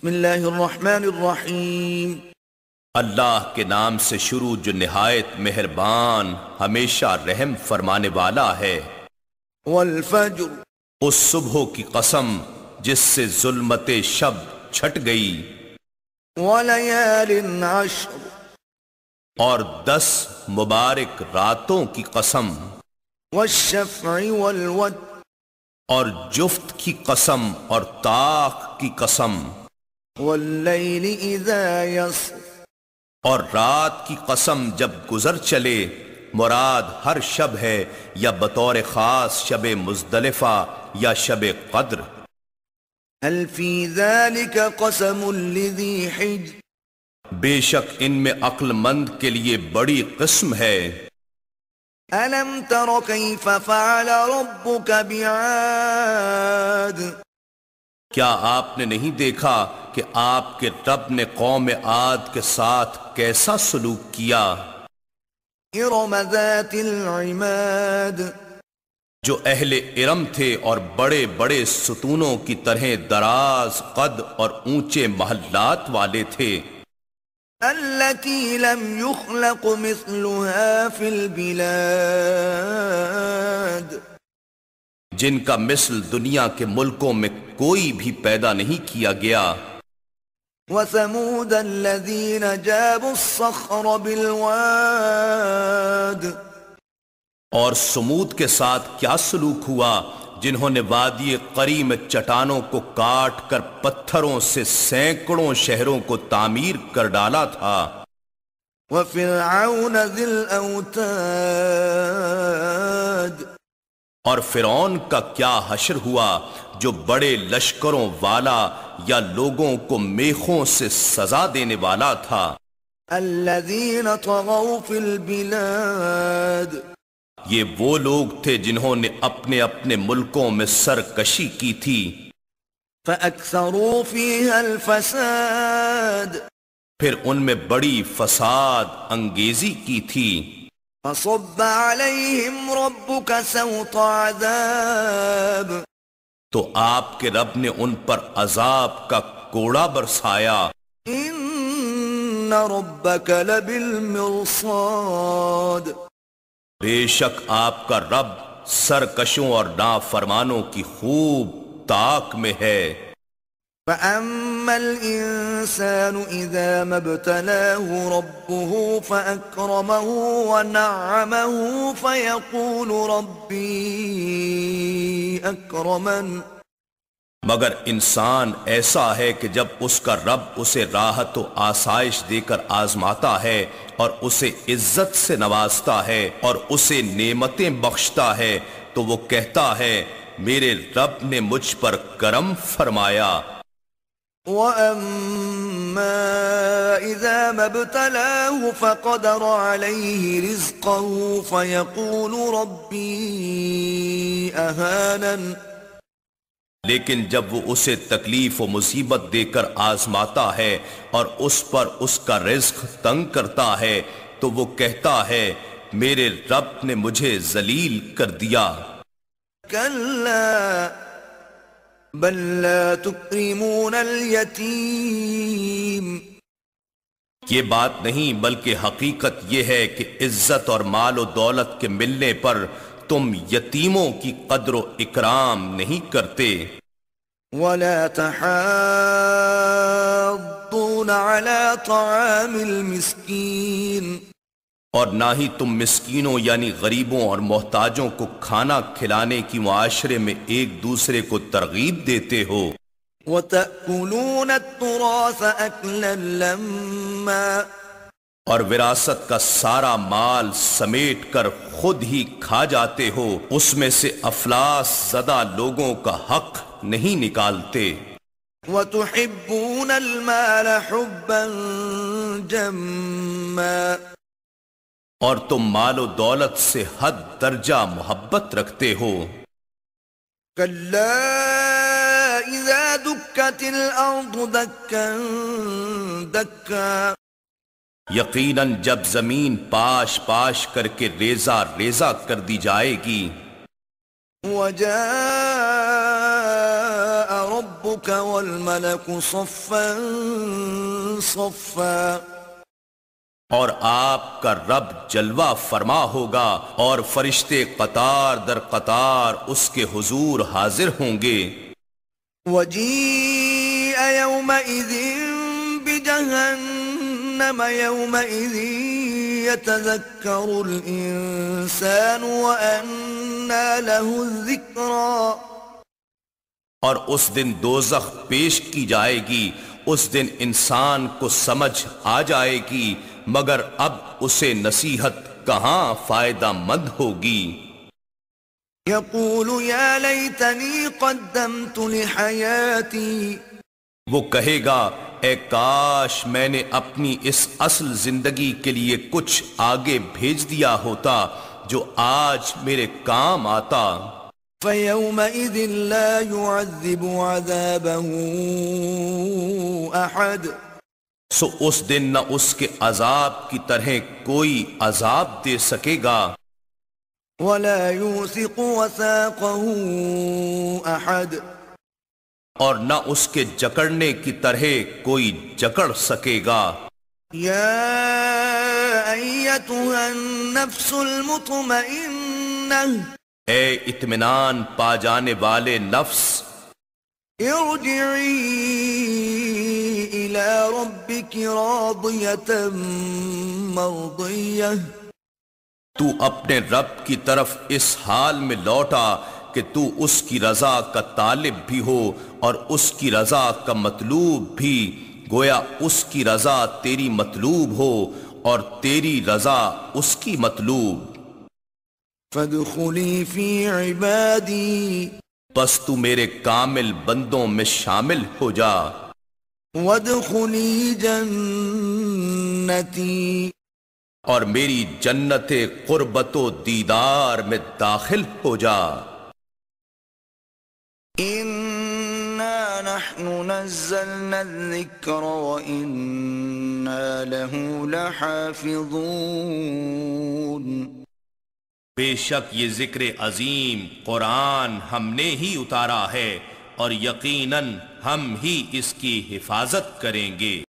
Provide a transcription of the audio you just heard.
بسم اللہ الرحمن الرحیم۔ اللہ کے نام سے شروع جو نہایت مہربان ہمیشہ رحم فرمانے والا ہے۔ والفجر، اس صبح کی قسم جس سے ظلمت شب چھٹ گئی، ولیال عشر، اور 10 مبارک راتوں کی قسم، والشفع والوتر، اور جفت کی قسم اور طاق کی قسم، واللیل اذا یسر، اور رات کی قسم جب گزر چلے، مراد ہر شب ہے یا بطور خاص شب مزدلفہ یا شب قدر۔ هل فی ذلک قسم لذی حجر، بے شک ان میں عقل مند کے لیے بڑی قسم ہے۔ الم تر کیف فعل ربک بعاد، کیا آپ نے نہیں دیکھا کہ آپ کے رب نے قوم عاد کے ساتھ کیسا سلوک کیا؟ ارم ذات العماد، جو اہل ارم تھے اور بڑے بڑے ستونوں کی طرح دراز قد اور اونچے محلات والے تھے۔ التي لم يخلق مثلها في البلاد، جن کا مثل دنیا کے ملکوں میں کوئی بھی پیدا نہیں کیا گیا۔ وثمود الذين جابوا الصخر بالواد، اور سمود کے ساتھ کیا سلوک ہوا جنہوں نے وادی قری میں چٹانوں کو کاٹ کر پتھروں سے سینکڑوں شہروں کو تعمیر کر ڈالا تھا۔ وفرعون ذی الاوتاد، اور فرعون کا کیا حشر ہوا جو بڑے لشکروں والا یا لوگوں کو میخوں سے سزا دینے والا تھا۔ الذین طغوا فی البلاد، یہ وہ لوگ تھے جنہوں نے اپنے اپنے ملکوں میں سرکشی کی تھی۔ فاکثروا فیہا الفساد، پھر ان میں بڑی فساد انگیزی کی تھی۔ فصب علیہم ربک سوط عذاب، تو آپ کے رب نے ان پر عذاب کا کوڑا برسایا۔ ان ربک لبالمرصاد، بے شک آپ کا رب سرکشوں اور نافرمانوں کی خوب طاق میں ہے۔ فَأَمَّا الْإِنسَانُ إِذَا مَا ابْتَلَاهُ رَبُّهُ فَأَكْرَمَهُ وَنَعَّمَهُ فَيَقُولُ رَبِّي أَكْرَمَنِ، مگر انسان ایسا ہے کہ جب اس کا رب اسے راحت و آسائش دے کر آزماتا ہے اور اسے عزت سے نوازتا ہے اور اسے نعمتیں بخشتا ہے تو وہ کہتا ہے میرے رب نے مجھ پر کرم فرمایا۔ وَأَمَّا إِذَا مَا ابْتَلَاهُ فَقَدَرَ عَلَيْهِ رِزْقَهُ فَيَقُولُ رَبِّي أَهَانَنِ، لیکن جب وہ اسے تکلیف و مصیبت دے کر آزماتا ہے اور اس پر اس کا رزق تنگ کرتا ہے تو وہ کہتا ہے میرے رب نے مجھے ذلیل کر دیا۔ كلا بل لا تكرمون اليتيم، یہ بات نہیں بلکہ حقیقت یہ ہے کہ عزت اور مال و دولت کے ملنے پر تم یتیموں کی قدر و اکرام نہیں کرتے۔ ولا تحاضون على طعام المسكين، اور نہ ہی تم مسکینوں یعنی غریبوں اور محتاجوں کو کھانا کھلانے کی معاشرے میں ایک دوسرے کو ترغیب دیتے ہو۔ وتأكلون التراث أكلا لما، اور وراثت کا سارا مال سمیٹ کر خود ہی کھا جاتے ہو، اس میں سے افلاس زدہ لوگوں کا حق نہیں نکالتے۔ وتحبون المال حبا جما، اور تم مال و دولت سے حد درجہ محبت رکھتے ہو۔ كلا إذا دكت الأرض دكا دكا، یقیناً جب زمین پاش پاش کر کے ریزہ ریزہ کر دی جائے گی، وجاء ربك وربك والملك صفا صفا اور آپ کا رب جلوہ فرما ہوگا اور فرشتے قطار در قطار اس کے حضور حاضر ہوں گے. وجيء يومئذ بجهنم يومئذ يتذكر الإنسان وأنى له الذكرى. اور اس دن دوزخ پیش کی جائے گی. اس دن انسان کو سمجھ آ جائے گی مگر اب اسے نصیحت کہاں فائدہ مند ہوگی. يقول يا ليتني قدمت لحياتي. وہ کہے گا اے کاش میں نے اپنی اس اصل زندگی کے لیے کچھ آگے بھیج دیا ہوتا جو آج میرے کام آتا. فَيَوْمَئِذٍ لَا يُعَذِّبُ عَذَابَهُ أَحَدٌ. سو اس دن نہ اس کے عذاب کی طرح کوئی عذاب دے سکے گا وَلَا يُوثِقُ وَثَاقَهُ أَحَدٌ. اور نہ اس کے جکڑنے کی طرح کوئی جکڑ سکے گا. يَا أَيَّتُهَا النَّفْسُ الْمُطْمَئِنَّةُ. اے اطمینان پا جانے والے نفس، ارجعی الی ربک راضیۃ مرضیہ. تو اپنے رب کی طرف اس حال میں لوٹا کہ تو اس کی رضا کا طالب بھی ہو اور اس کی رضا کا مطلوب بھی، گویا اس کی رضا تیری مطلوب ہو اور تیری رضا اس کی مطلوب. فادخلی فی عبادی. پس تو میرے کامل بندوں میں شامل ہو جا. وادخلی جنتی. اور میری جنت قربت و دیدار میں داخل ہو جا. انا نحن نزلنا الذکر وانا له لحافظون. بے شک یہ ذکر عظیم قرآن ہم نے ہی اتارا ہے اور یقیناً ہم ہی اس کی حفاظت کریں گے.